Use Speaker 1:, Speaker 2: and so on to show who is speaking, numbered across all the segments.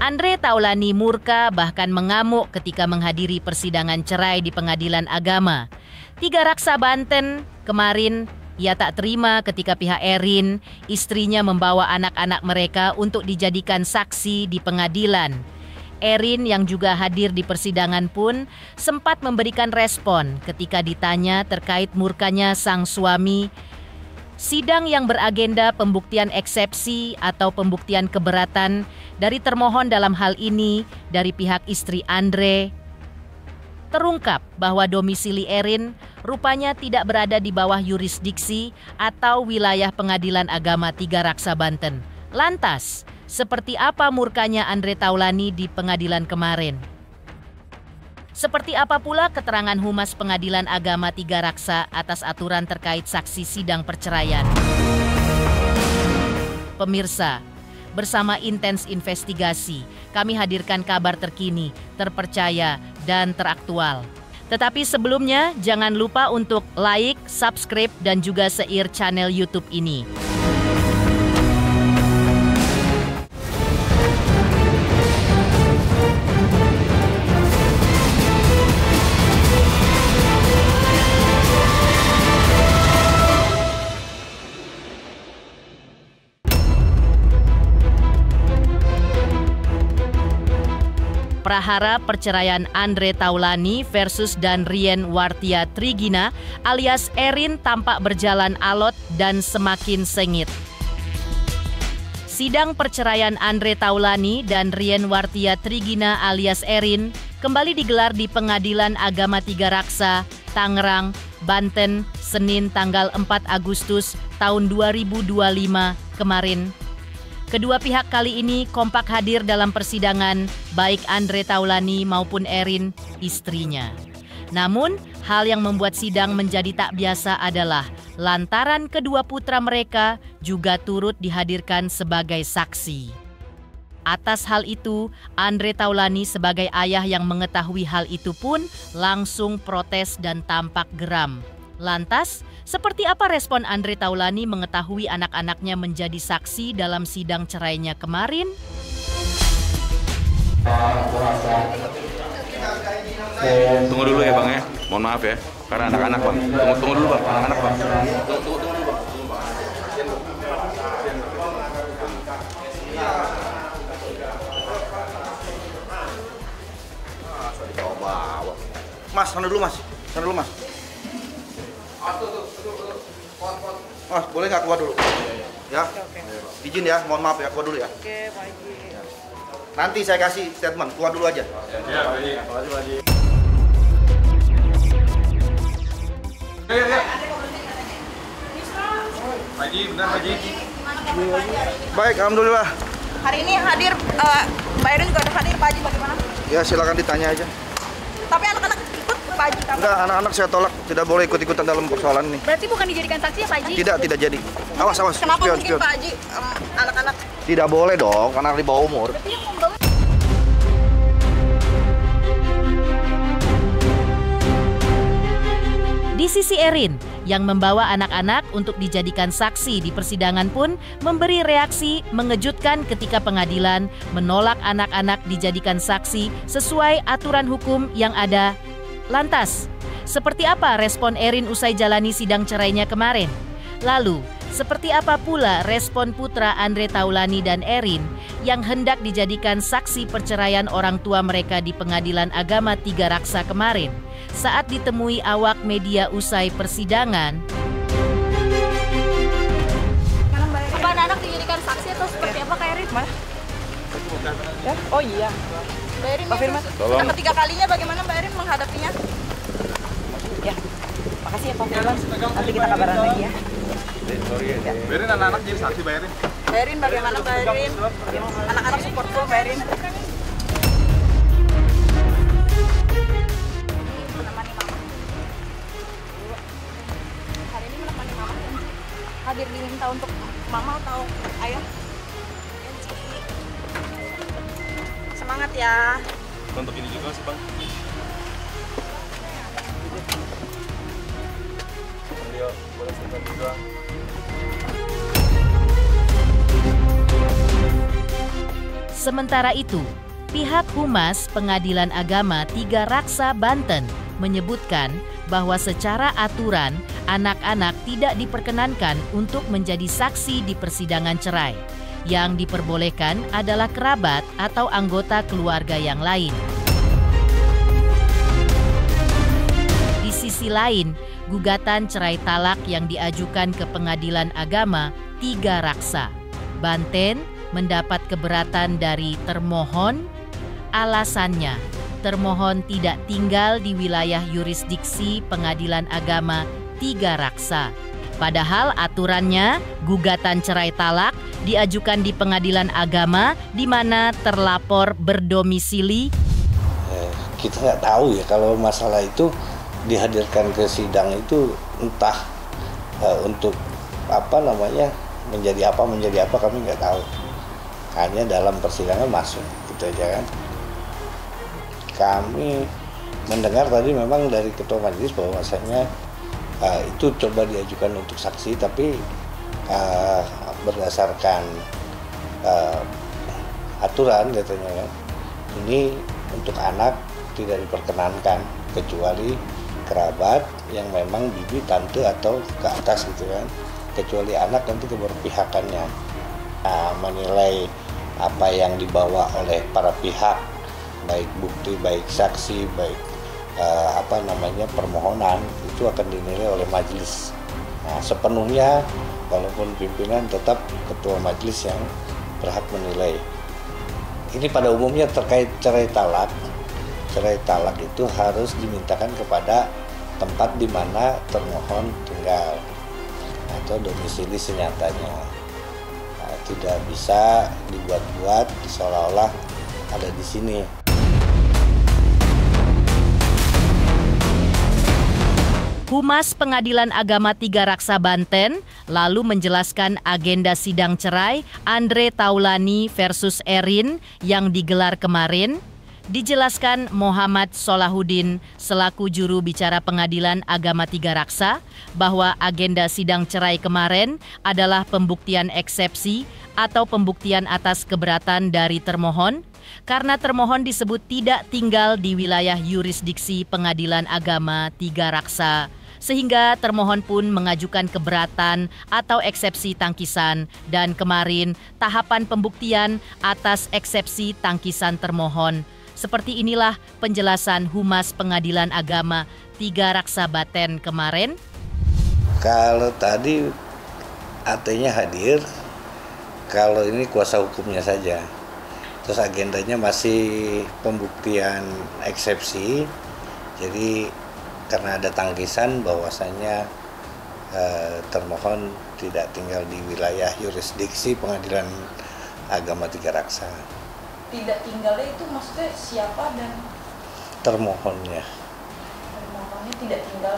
Speaker 1: Andre Taulani murka bahkan mengamuk ketika menghadiri persidangan cerai di Pengadilan Agama. Tiga Raksa Banten kemarin ia tak terima ketika pihak Erin, istrinya membawa anak-anak mereka untuk dijadikan saksi di pengadilan. Erin yang juga hadir di persidangan pun sempat memberikan respon ketika ditanya terkait murkanya sang suami. Sidang yang beragenda pembuktian eksepsi atau pembuktian keberatan dari termohon dalam hal ini dari pihak istri Andre. Terungkap bahwa domisili Erin rupanya tidak berada di bawah yurisdiksi atau wilayah Pengadilan Agama Tiga Raksa Banten. Lantas, seperti apa murkanya Andre Taulani di pengadilan kemarin? Seperti apa pula keterangan Humas Pengadilan Agama Tiga Raksa atas aturan terkait saksi sidang perceraian? Pemirsa, bersama Intens Investigasi, kami hadirkan kabar terkini, terpercaya, dan teraktual. Tetapi sebelumnya, jangan lupa untuk like, subscribe, dan juga share channel YouTube ini. Prahara perceraian Andre Taulani versus Danrien Wartia Trigina alias Erin tampak berjalan alot dan semakin sengit. Sidang perceraian Andre Taulani dan Rien Wartia Trigina alias Erin kembali digelar di Pengadilan Agama Tiga Raksa, Tangerang, Banten, Senin tanggal 4 Agustus tahun 2025 kemarin. Kedua pihak kali ini kompak hadir dalam persidangan, baik Andre Taulani maupun Erin, istrinya. Namun, hal yang membuat sidang menjadi tak biasa adalah lantaran kedua putra mereka juga turut dihadirkan sebagai saksi. Atas hal itu, Andre Taulani sebagai ayah yang mengetahui hal itu pun langsung protes dan tampak geram. Lantas, seperti apa respon Andre Taulani mengetahui anak-anaknya menjadi saksi dalam sidang cerainya kemarin?
Speaker 2: Tunggu dulu ya Bang ya, mohon maaf ya, karena anak-anak Bang. Tunggu dulu Bang, anak-anak Bang. Tunggu dulu Bang. Mas, sana dulu Mas, sana dulu Mas. Mas, boleh nggak keluar dulu? Ya, izin ya, mohon maaf ya, keluar dulu ya.
Speaker 3: Oke, Pak Haji.
Speaker 2: Nanti saya kasih statement, keluar dulu aja. Ya, Pak Haji. Pak Haji. Pak Haji, benar Pak Haji. Baik, alhamdulillah.
Speaker 3: Hari ini hadir, Mbak Erin juga ada hadir, Pak Haji, bagaimana?
Speaker 2: Ya, silakan ditanya aja.
Speaker 3: Tapi anak-anak ikut, Pak Haji?
Speaker 2: Enggak, anak-anak saya tolak, tidak boleh ikut-ikutan dalam persoalan ini.
Speaker 3: Berarti bukan dijadikan saksi ya, Pak Haji?
Speaker 2: Tidak jadi. Awas.
Speaker 3: Kenapa
Speaker 2: spion,
Speaker 3: mungkin
Speaker 2: spion.
Speaker 3: Pak Haji, anak-anak?
Speaker 2: Tidak boleh dong, karena di bawah umur.
Speaker 3: Berarti yang membawa...
Speaker 1: Di sisi Erin, yang membawa anak-anak untuk dijadikan saksi di persidangan pun memberi reaksi mengejutkan ketika pengadilan menolak anak-anak dijadikan saksi sesuai aturan hukum yang ada. Lantas, seperti apa respon Erin usai jalani sidang cerainya kemarin? Lalu, seperti apa pula respon putra Andre Taulani dan Erin yang hendak dijadikan saksi perceraian orang tua mereka di Pengadilan Agama Tiga Raksa kemarin? Saat ditemui awak media usai persidangan.
Speaker 3: Apa anak-anak dijadikan saksi atau seperti apa, Kak Erin? Ya? Oh iya. Mbak Erin, Pak Firman. Yang ketiga kalinya bagaimana Mbak Erin menghadapinya?
Speaker 4: Ya, makasih ya Pak Firman. Nanti kita kabaran lagi ya.
Speaker 2: Mbak Erin, anak-anak jadi saksi Mbak Erin.
Speaker 3: Mbak Erin, bagaimana Mbak Erin? Anak-anak support full Mbak Erin. Hari ini menemani Mama. Hadir diminta untuk Mama atau Ayah? Semangat ya.
Speaker 2: Untuk ini juga sih Bang. Beliau boleh simpan juga.
Speaker 1: Sementara itu, pihak Humas Pengadilan Agama Tiga Raksa Banten menyebutkan bahwa secara aturan anak-anak tidak diperkenankan untuk menjadi saksi di persidangan cerai. Yang diperbolehkan adalah kerabat atau anggota keluarga yang lain. Di sisi lain, gugatan cerai talak yang diajukan ke Pengadilan Agama Tiga Raksa Banten mendapat keberatan dari termohon. Alasannya, termohon tidak tinggal di wilayah yurisdiksi Pengadilan Agama Tiga Raksa. Padahal aturannya gugatan cerai talak diajukan di Pengadilan Agama di mana terlapor berdomisili.
Speaker 5: Kita nggak tahu ya kalau masalah itu dihadirkan ke sidang itu entah untuk menjadi apa kami nggak tahu. Hanya dalam persidangan masuk gitu aja kan. Kami mendengar tadi memang dari ketua majelis bahwasanya itu coba diajukan untuk saksi, tapi berdasarkan aturan katanya kan, ini untuk anak tidak diperkenankan kecuali kerabat yang memang bibi, tante atau ke atas gitu kan, kecuali anak nanti keberpihakannya menilai apa yang dibawa oleh para pihak, baik bukti, baik saksi, baik permohonan, itu akan dinilai oleh majelis. Sepenuhnya walaupun pimpinan tetap ketua majelis yang berhak menilai. Ini pada umumnya terkait cerai talak. Cerai talak itu harus dimintakan kepada tempat di mana termohon tinggal atau domisili senyatanya. Tidak bisa dibuat-buat seolah-olah ada di sini.
Speaker 1: Humas Pengadilan Agama Tiga Raksa Banten lalu menjelaskan agenda sidang cerai Andre Taulani versus Erin yang digelar kemarin. Dijelaskan Muhammad Solahuddin selaku juru bicara Pengadilan Agama Tiga Raksa bahwa agenda sidang cerai kemarin adalah pembuktian eksepsi atau pembuktian atas keberatan dari termohon karena termohon disebut tidak tinggal di wilayah yurisdiksi Pengadilan Agama Tiga Raksa. Sehingga termohon pun mengajukan keberatan atau eksepsi tangkisan dan kemarin tahapan pembuktian atas eksepsi tangkisan termohon. Seperti inilah penjelasan Humas Pengadilan Agama Tiga Raksa Banten kemarin.
Speaker 5: Kalau tadi AT-nya hadir, kalau ini kuasa hukumnya saja. Terus agendanya masih pembuktian eksepsi, jadi karena ada tangkisan bahwasanya termohon tidak tinggal di wilayah yurisdiksi Pengadilan Agama Tiga Raksa.
Speaker 3: Tidak tinggalnya itu maksudnya siapa dan
Speaker 5: termohonnya?
Speaker 3: Termohonnya tidak tinggal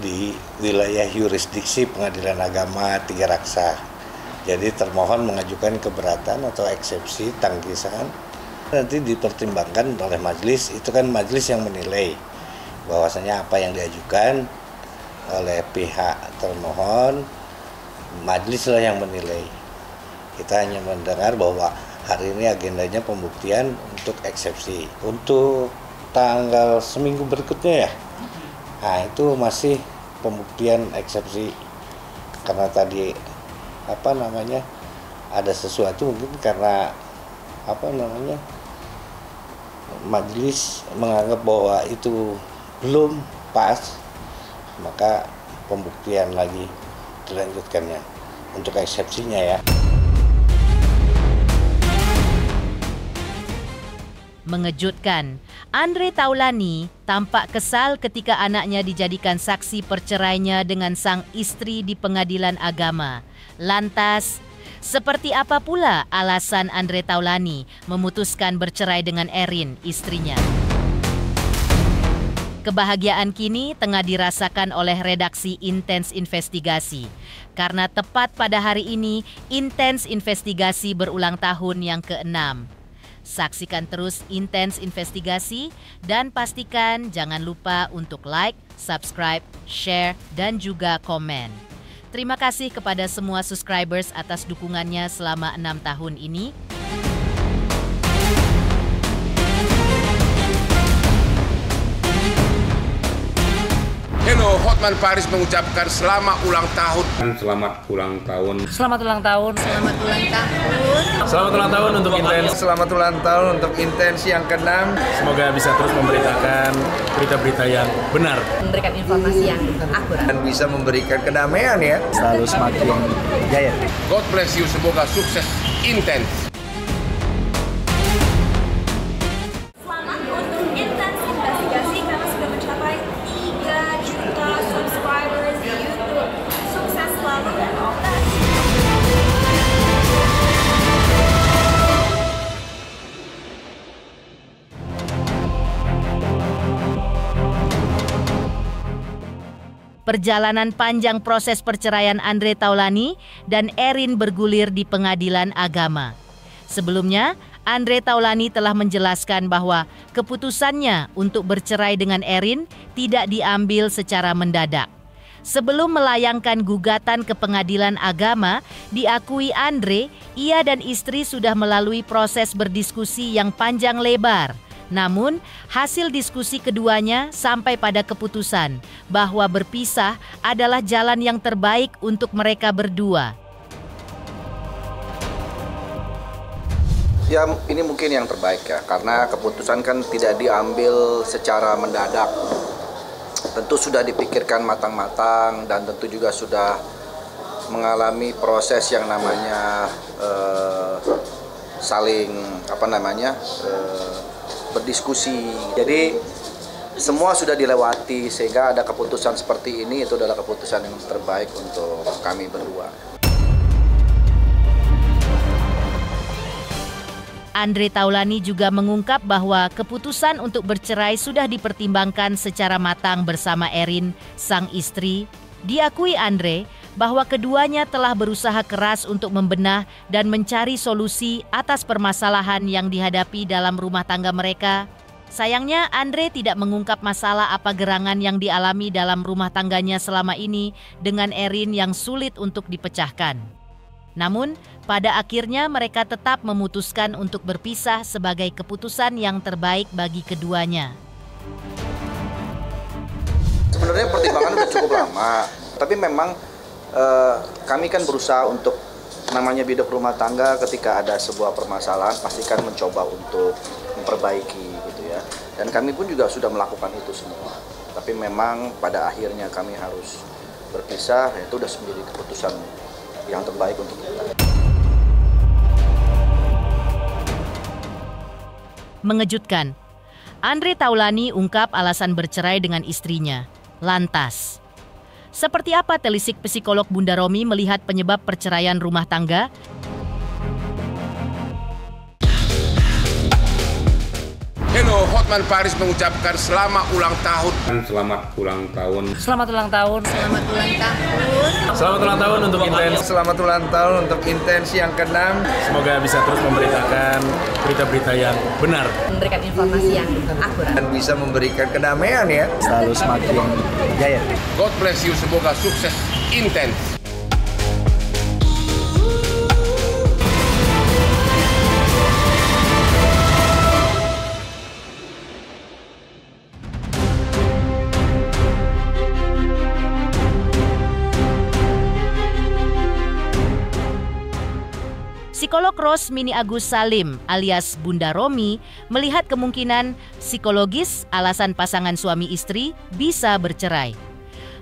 Speaker 5: di wilayah yurisdiksi Pengadilan Agama Tiga Raksa. Jadi termohon mengajukan keberatan atau eksepsi tangkisan nanti dipertimbangkan oleh majelis. Itu kan majelis yang menilai bahwasanya apa yang diajukan oleh pihak termohon, majelis lah yang menilai. Kita hanya mendengar bahwa hari ini agendanya pembuktian untuk eksepsi. Untuk tanggal seminggu berikutnya ya, nah itu masih pembuktian eksepsi. Karena tadi ada sesuatu mungkin karena majelis menganggap bahwa itu belum pas, maka pembuktian lagi dilanjutkannya untuk eksepsinya ya.
Speaker 1: Mengejutkan, Andre Taulani tampak kesal ketika anaknya dijadikan saksi percerainya dengan sang istri di Pengadilan Agama. Lantas, seperti apa pula alasan Andre Taulani memutuskan bercerai dengan Erin, istrinya? Kebahagiaan kini tengah dirasakan oleh redaksi Intens Investigasi. Karena tepat pada hari ini, Intens Investigasi berulang tahun yang ke-6. Saksikan terus Intens Investigasi dan pastikan jangan lupa untuk like, subscribe, share, dan juga komen. Terima kasih kepada semua subscribers atas dukungannya selama 6 tahun ini.
Speaker 6: Hotman Paris mengucapkan selamat ulang tahun.
Speaker 2: Selamat ulang tahun.
Speaker 4: Selamat ulang tahun.
Speaker 3: Selamat ulang tahun.
Speaker 7: Selamat ulang tahun untuk Intens.
Speaker 8: Selamat ulang tahun untuk Intens yang ke-6.
Speaker 7: Semoga bisa terus memberitakan berita-berita yang benar.
Speaker 4: Memberikan informasi yang akurat.
Speaker 8: Dan bisa memberikan kedamaian ya.
Speaker 5: Selalu semakin jaya.
Speaker 6: God bless you, semoga sukses Intens.
Speaker 3: Selamat untuk Intens Investigasi karena sudah mencapai 3 juta subscribers di YouTube. Sukses selalu dan all the best.
Speaker 1: Perjalanan panjang proses perceraian Andre Taulani dan Erin bergulir di Pengadilan Agama. Sebelumnya, Andre Taulani telah menjelaskan bahwa keputusannya untuk bercerai dengan Erin tidak diambil secara mendadak. Sebelum melayangkan gugatan ke Pengadilan Agama, diakui Andre, ia dan istri sudah melalui proses berdiskusi yang panjang lebar. Namun, hasil diskusi keduanya sampai pada keputusan bahwa berpisah adalah jalan yang terbaik untuk mereka berdua.
Speaker 9: Ya, ini mungkin yang terbaik ya, karena keputusan kan tidak diambil secara mendadak. Tentu sudah dipikirkan matang-matang dan tentu juga sudah mengalami proses yang namanya berdiskusi. Jadi semua sudah dilewati sehingga ada keputusan seperti ini, itu adalah keputusan yang terbaik untuk kami berdua.
Speaker 1: Andre Taulani juga mengungkap bahwa keputusan untuk bercerai sudah dipertimbangkan secara matang bersama Erin, sang istri. Diakui Andre bahwa keduanya telah berusaha keras untuk membenah dan mencari solusi atas permasalahan yang dihadapi dalam rumah tangga mereka. Sayangnya, Andre tidak mengungkap masalah apa gerangan yang dialami dalam rumah tangganya selama ini dengan Erin yang sulit untuk dipecahkan. Namun, pada akhirnya mereka tetap memutuskan untuk berpisah sebagai keputusan yang terbaik bagi keduanya.
Speaker 9: Sebenarnya pertimbangan sudah cukup lama, tapi memang kami kan berusaha untuk namanya hidup rumah tangga, ketika ada sebuah permasalahan pasti kan mencoba untuk memperbaiki gitu ya. Dan kami pun juga sudah melakukan itu semua. Tapi memang pada akhirnya kami harus berpisah, itu sudah menjadi keputusan yang terbaik untuk kita.
Speaker 1: Mengejutkan, Andre Taulani ungkap alasan bercerai dengan istrinya. Lantas, seperti apa telisik psikolog Bunda Romi melihat penyebab perceraian rumah tangga?
Speaker 6: Hello, Hotman Paris mengucapkan selamat ulang tahun.
Speaker 2: Selamat ulang tahun.
Speaker 4: Selamat ulang tahun.
Speaker 3: Selamat ulang tahun.
Speaker 7: Selamat ulang tahun untuk Intens.
Speaker 8: Selamat ulang tahun untuk Intens yang ke-6.
Speaker 7: Semoga bisa terus memberitakan berita-berita yang benar.
Speaker 4: Memberikan informasi yang akurat.
Speaker 8: Dan bisa memberikan kedamaian ya.
Speaker 5: Selalu semakin jaya.
Speaker 6: God bless you, semoga sukses Intens.
Speaker 1: Psikolog Rosmini Agus Salim alias Bunda Romi melihat kemungkinan psikologis alasan pasangan suami istri bisa bercerai.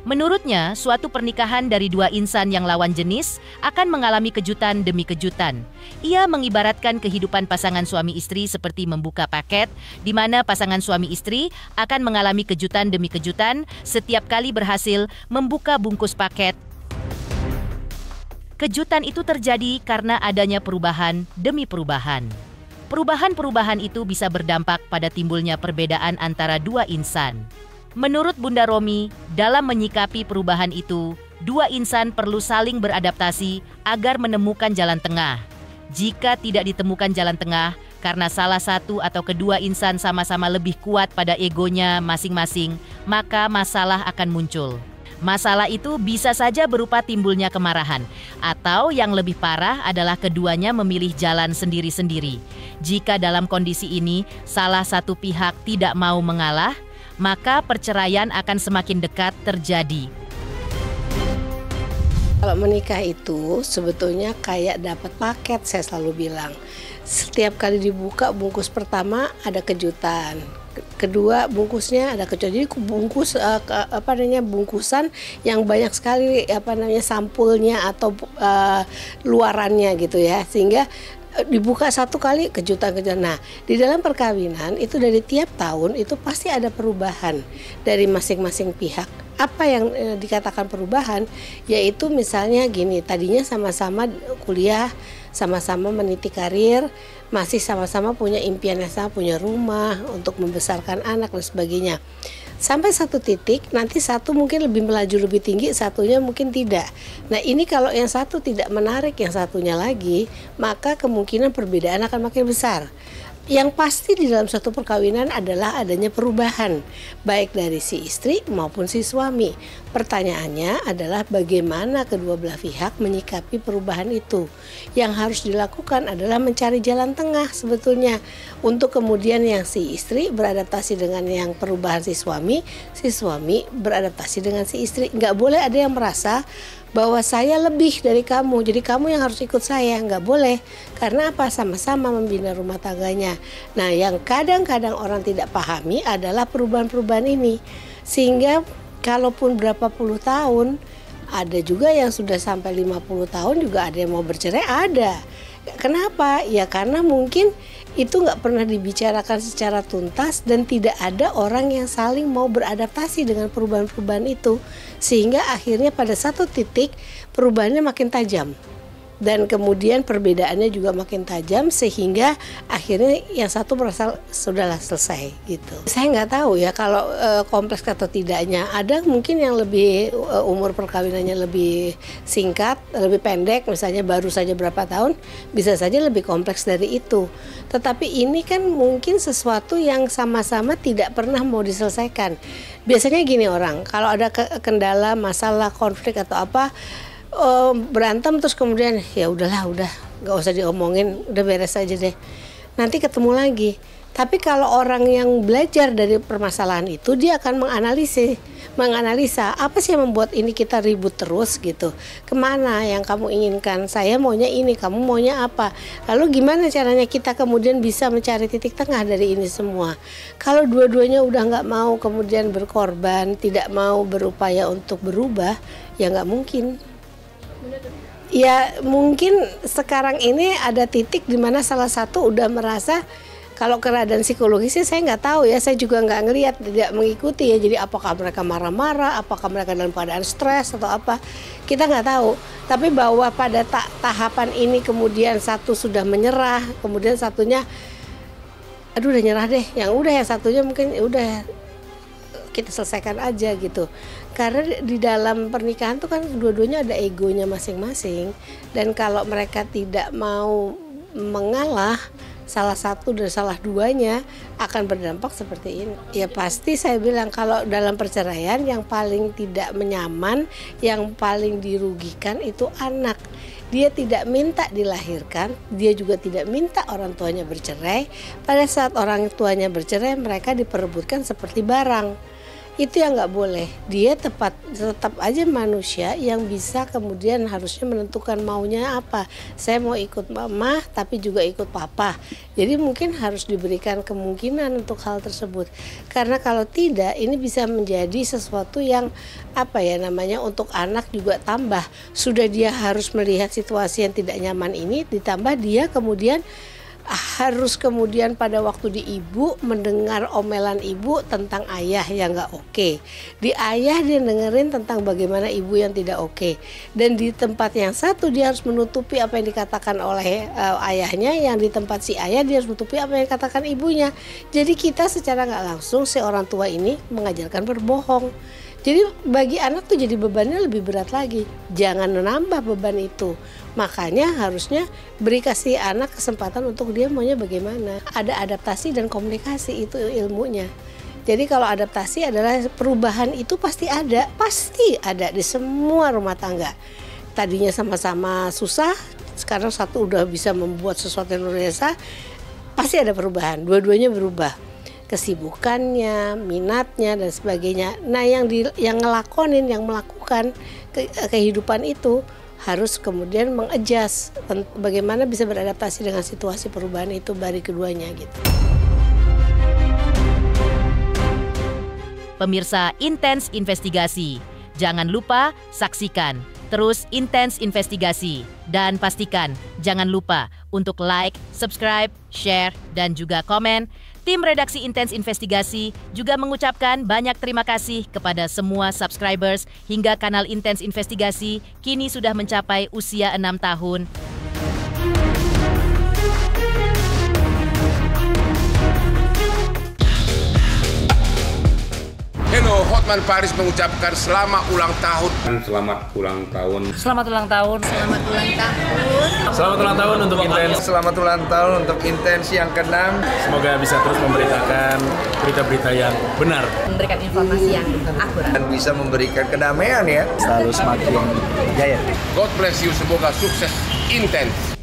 Speaker 1: Menurutnya, suatu pernikahan dari dua insan yang lawan jenis akan mengalami kejutan demi kejutan. Ia mengibaratkan kehidupan pasangan suami istri seperti membuka paket, di mana pasangan suami istri akan mengalami kejutan demi kejutan setiap kali berhasil membuka bungkus paket. Kejutan itu terjadi karena adanya perubahan demi perubahan. Perubahan-perubahan itu bisa berdampak pada timbulnya perbedaan antara dua insan. Menurut Bunda Romi, dalam menyikapi perubahan itu, dua insan perlu saling beradaptasi agar menemukan jalan tengah. Jika tidak ditemukan jalan tengah, karena salah satu atau kedua insan sama-sama lebih kuat pada egonya masing-masing, maka masalah akan muncul. Masalah itu bisa saja berupa timbulnya kemarahan, atau yang lebih parah adalah keduanya memilih jalan sendiri-sendiri. Jika dalam kondisi ini salah satu pihak tidak mau mengalah, maka perceraian akan semakin dekat terjadi.
Speaker 10: Kalau menikah itu sebetulnya kayak dapat paket, saya selalu bilang. Setiap kali dibuka bungkus pertama ada kejutan, kedua bungkusnya ada kejutan. Jadi bungkusan yang banyak sekali sampulnya atau luarannya gitu ya, sehingga dibuka satu kali kejutan-kejutan. Nah, di dalam perkawinan itu dari tiap tahun itu pasti ada perubahan dari masing-masing pihak. Apa yang dikatakan perubahan, yaitu misalnya gini, tadinya sama-sama kuliah, sama-sama meniti karir, masih sama-sama punya impian yang sama, punya rumah untuk membesarkan anak dan sebagainya. Sampai satu titik, nanti satu mungkin lebih melaju lebih tinggi, satunya mungkin tidak. Nah ini kalau yang satu tidak menarik yang satunya lagi, maka kemungkinan perbedaan akan makin besar. Yang pasti di dalam suatu perkawinan adalah adanya perubahan, baik dari si istri maupun si suami. Pertanyaannya adalah bagaimana kedua belah pihak menyikapi perubahan itu. Yang harus dilakukan adalah mencari jalan tengah sebetulnya, untuk kemudian yang si istri beradaptasi dengan yang perubahan si suami beradaptasi dengan si istri. Nggak boleh ada yang merasa bahwa saya lebih dari kamu, jadi kamu yang harus ikut saya. Nggak boleh. Karena apa? Sama-sama membina rumah tangganya. Nah, yang kadang-kadang orang tidak pahami adalah perubahan-perubahan ini. Sehingga kalaupun berapa puluh tahun, ada juga yang sudah sampai 50 tahun juga ada yang mau bercerai, ada. Kenapa? Ya karena mungkin itu nggak pernah dibicarakan secara tuntas dan tidak ada orang yang saling mau beradaptasi dengan perubahan-perubahan itu, sehingga akhirnya pada satu titik perubahannya makin tajam dan kemudian perbedaannya juga makin tajam, sehingga akhirnya yang satu merasa sudahlah selesai gitu. Saya nggak tahu ya kalau kompleks atau tidaknya. Ada mungkin yang lebih umur perkawinannya lebih singkat, lebih pendek, misalnya baru saja berapa tahun, bisa saja lebih kompleks dari itu. Tetapi ini kan mungkin sesuatu yang sama-sama tidak pernah mau diselesaikan. Biasanya gini orang, kalau ada kendala, masalah, konflik atau apa, berantem terus kemudian ya udahlah, udah nggak usah diomongin, udah beres aja deh, nanti ketemu lagi. Tapi kalau orang yang belajar dari permasalahan itu, dia akan menganalisa apa sih yang membuat ini kita ribut terus gitu, kemana yang kamu inginkan, saya maunya ini, kamu maunya apa, lalu gimana caranya kita kemudian bisa mencari titik tengah dari ini semua. Kalau dua-duanya udah nggak mau kemudian berkorban, tidak mau berupaya untuk berubah, ya nggak mungkin. Ya mungkin sekarang ini ada titik di mana salah satu udah merasa, kalau keadaan psikologisnya saya nggak tahu ya, saya juga nggak ngelihat, tidak mengikuti ya. Jadi apakah mereka marah-marah, apakah mereka dalam keadaan stres atau apa, kita nggak tahu. Tapi bahwa pada tahapan ini kemudian satu sudah menyerah, kemudian satunya, aduh udah nyerah deh, yang satunya mungkin udah kita selesaikan aja gitu. Karena di dalam pernikahan tuh kan dua-duanya ada egonya masing-masing, dan kalau mereka tidak mau mengalah, salah satu dan salah duanya akan berdampak seperti ini. Ya pasti saya bilang kalau dalam perceraian yang paling tidak nyaman, yang paling dirugikan itu anak. Dia tidak minta dilahirkan, dia juga tidak minta orang tuanya bercerai. Pada saat orang tuanya bercerai, mereka diperebutkan seperti barang. Itu yang nggak boleh. Dia tetap aja manusia yang bisa kemudian harusnya menentukan maunya apa. Saya mau ikut mama tapi juga ikut papa. Jadi mungkin harus diberikan kemungkinan untuk hal tersebut. Karena kalau tidak, ini bisa menjadi sesuatu yang untuk anak juga tambah. Sudah dia harus melihat situasi yang tidak nyaman ini, ditambah dia kemudian harus kemudian pada waktu di ibu mendengar omelan ibu tentang ayah yang nggak oke. Di ayah dia dengerin tentang bagaimana ibu yang tidak oke. Dan di tempat yang satu dia harus menutupi apa yang dikatakan oleh ayahnya, yang di tempat si ayah dia harus menutupi apa yang dikatakan ibunya. Jadi kita secara nggak langsung si orang tua ini mengajarkan berbohong. Jadi bagi anak tuh jadi bebannya lebih berat lagi. Jangan menambah beban itu. Makanya harusnya kasih anak kesempatan untuk dia maunya bagaimana. Ada adaptasi dan komunikasi, itu ilmunya. Jadi kalau adaptasi adalah perubahan itu pasti ada di semua rumah tangga. Tadinya sama-sama susah, sekarang satu udah bisa membuat sesuatu yang luar biasa, pasti ada perubahan. Dua-duanya berubah. kesibukannya, minatnya dan sebagainya. Nah, yang melakukan kehidupan itu harus kemudian mengadjust bagaimana bisa beradaptasi dengan situasi perubahan itu dari keduanya gitu.
Speaker 1: Pemirsa Intens Investigasi, jangan lupa saksikan terus Intens Investigasi dan pastikan jangan lupa untuk like, subscribe, share, dan juga komen. Tim redaksi Intens Investigasi juga mengucapkan banyak terima kasih kepada semua subscribers hingga kanal Intens Investigasi kini sudah mencapai usia 6 tahun.
Speaker 6: Hello, Hotman Paris mengucapkan selamat ulang tahun.
Speaker 7: Selamat ulang tahun.
Speaker 4: Selamat ulang tahun.
Speaker 3: Selamat ulang tahun.
Speaker 7: Selamat ulang tahun untuk Intens.
Speaker 8: Selamat ulang tahun untuk Intens yang ke-6.
Speaker 7: Semoga bisa terus memberitakan berita-berita yang benar.
Speaker 4: Memberikan informasi yang akurat.
Speaker 8: Dan bisa memberikan kedamaian ya.
Speaker 5: Selalu semakin jaya.
Speaker 6: God bless you, semoga sukses Intens.